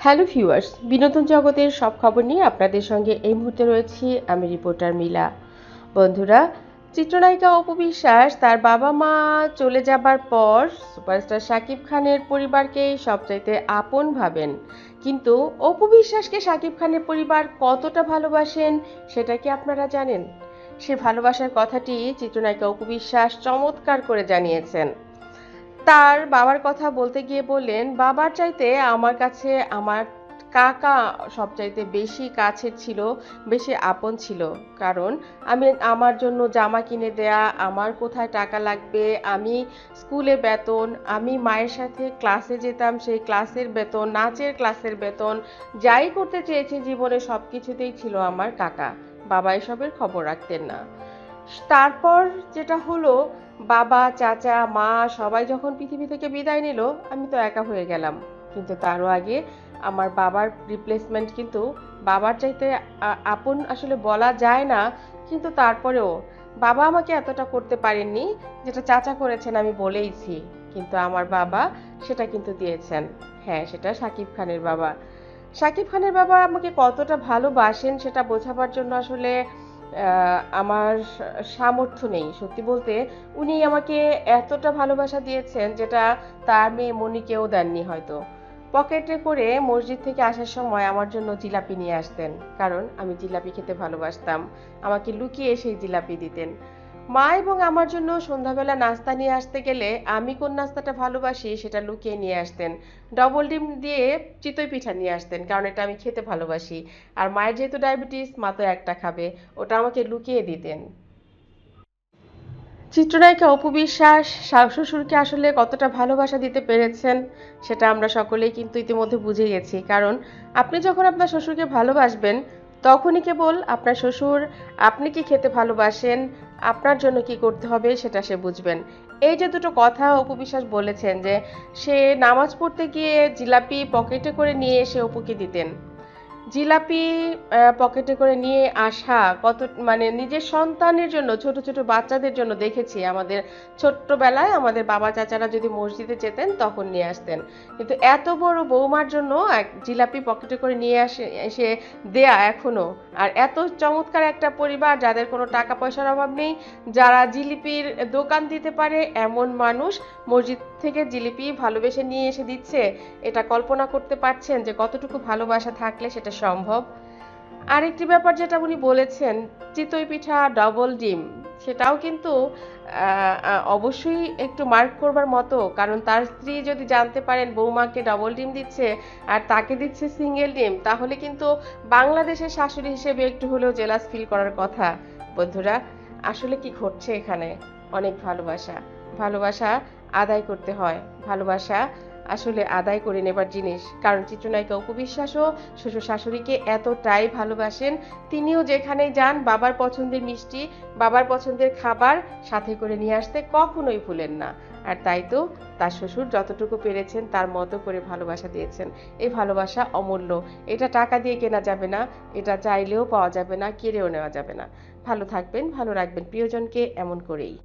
Hello viewers, বিনোদন জগতের সব খবর নিয়ে আপনাদের সঙ্গে এই মুহূর্তে রয়েছি আমি রিপোর্টার মিলা। বন্ধুরা, চিত্রনায়িকা অপু বিশ্বাস তার বাবা মা চলে যাবার পর সুপারস্টার শাকিব খানের পরিবারকে সবচাইতে আপন ভাবেন। কিন্তু অপু বিশ্বাসকে শাকিব খানের পরিবার কতটা ভালোবাসেন সেটা কি আপনারা জানেন? সে ভালোবাসার কথাটি চিত্রনায়িকা অপু বিশ্বাস চমৎকার করে জানিয়েছেন। তার বাবার কথা বলতে গিয়ে বললেন, বাবার চাইতে আমার কাছে আমার কাকা সবচাইতে বেশি কাছের ছিল, বেশি আপন ছিল। কারণ আমার জন্য জামা কিনে দেয়া, আমার কোথায় টাকা লাগবে, আমি স্কুলে বেতন, আমি মায়ের সাথে ক্লাসে যেতাম, সেই ক্লাসের বেতন, নাচের ক্লাসের বেতন, যাই করতে চেয়েছি জীবনে সব কিছুতেই ছিল আমার কাকা। বাবা এসবের খবর রাখতেন না। তারপর যেটা হলো, বাবা, চাচা, মা সবাই যখন পৃথিবী থেকে বিদায় নিল, আমি তো একা হয়ে গেলাম। কিন্তু তারও আগে আমার বাবার রিপ্লেসমেন্ট কিন্তু বাবার চাইতে আপন আসলে বলা যায় না, কিন্তু তারপরেও বাবা আমাকে এতটা করতে পারেননি যেটা চাচা করেছেন আমি বলেইছি। কিন্তু আমার বাবা সেটা কিন্তু দিয়েছেন। হ্যাঁ, সেটা শাকিব খানের বাবা। শাকিব খানের বাবা আমাকে কতটা ভালোবাসেন সেটা বোঝাবার জন্য আসলে আমার সামর্থ্য নেই। সত্যি বলতে উনি আমাকে এতটা ভালোবাসা দিয়েছেন যেটা তার মেয়ে মনিকেও দেননি হয়তো। পকেটে করে মসজিদ থেকে আসার সময় আমার জন্য জিলাপি নিয়ে আসতেন, কারণ আমি জিলাপি খেতে ভালোবাসতাম। আমাকে লুকিয়ে সেই জিলাপি দিতেন। মা এবং আমার জন্য সন্ধ্যাবেলা নাস্তা নিয়ে আসতে গেলে আমি কোন নাস্তাটা ভালোবাসি সেটা লুকিয়ে নিয়ে আসতেন। ডবল ডিম দিয়ে চিতই পিঠা নিয়ে আসতেন, কারণ এটা আমি খেতে ভালোবাসি। আর মায়ের যেহেতু ডায়াবেটিস, মা তো একটা খাবে, ওটা আমাকে লুকিয়ে দিতেন। চিত্রনায়িকা অপু বিশ্বাস শ্বশুরকে আসলে কতটা ভালোবাসা দিতে পেরেছেন সেটা আমরা সকলেই কিন্তু ইতিমধ্যে বুঝে গেছি। কারণ আপনি যখন আপনার শ্বশুরকে ভালোবাসবেন, তখনই কেবল আপনার শ্বশুর আপনি কি খেতে ভালোবাসেন, আপনার জন্য কি করতে হবে সেটা সে বুঝবেন। এই যে দুটো কথা অপু বিশ্বাস বলেছেন, যে সে নামাজ পড়তে গিয়ে জিলাপি পকেটে করে নিয়ে এসে অপুকে দিতেন। জিলাপি পকেটে করে নিয়ে আসা কত, মানে নিজের সন্তানের জন্য, ছোট ছোট বাচ্চাদের জন্য দেখেছি আমাদের ছোট্টবেলায় আমাদের বাবা চাচারা যদি মসজিদে যেতেন তখন নিয়ে আসতেন। কিন্তু এত বড় বৌমার জন্য এক জিলাপি পকেটে করে নিয়ে এসে দেয়া এখনো। আর এত চমৎকার একটা পরিবার যাদের কোনো টাকা পয়সার অভাব নেই, যারা জিলিপির দোকান দিতে পারে এমন মানুষ মসজিদ থেকে জিলিপি ভালোবেসে নিয়ে এসে দিচ্ছে, এটা কল্পনা করতে পারছেন যে কতটুকু ভালোবাসা থাকলে সেটা সম্ভব। আরেকটি ব্যাপার যেটা উনি বলেছেন, চিতই পিঠা ডবল ডিম, সেটাও কিন্তু অবশ্যই একটু মার্ক করবার মতো। কারণ তার স্ত্রী যদি জানতে পারেন বৌমাকে ডবল ডিম দিচ্ছে আর তাকে দিচ্ছে সিঙ্গেল ডিম, তাহলে কিন্তু বাংলাদেশের শাশুড়ি হিসেবে একটু হলেও জেলাস ফিল করার কথা। বন্ধুরা, আসলে কি ঘটছে এখানে? অনেক ভালোবাসা, ভালোবাসা আদায় করতে হয়। ভালোবাসা আসলে আদায় করে নেবার জিনিস। কারণ চিত্রনায়িকা অপু বিশ্বাসও শ্বশুর শাশুড়িকে এতটাই ভালোবাসেন, তিনিও যেখানেই যান বাবার পছন্দের মিষ্টি, বাবার পছন্দের খাবার সাথে করে নিয়ে আসতে কখনোই ভুলেন না। আর তাই তো তার শ্বশুর যতটুকু পেরেছেন তার মতো করে ভালোবাসা দিয়েছেন। এই ভালোবাসা অমূল্য। এটা টাকা দিয়ে কেনা যাবে না, এটা চাইলেও পাওয়া যাবে না, কেড়েও নেওয়া যাবে না। ভালো থাকবেন, ভালো রাখবেন প্রিয়জনকে, এমন করেই।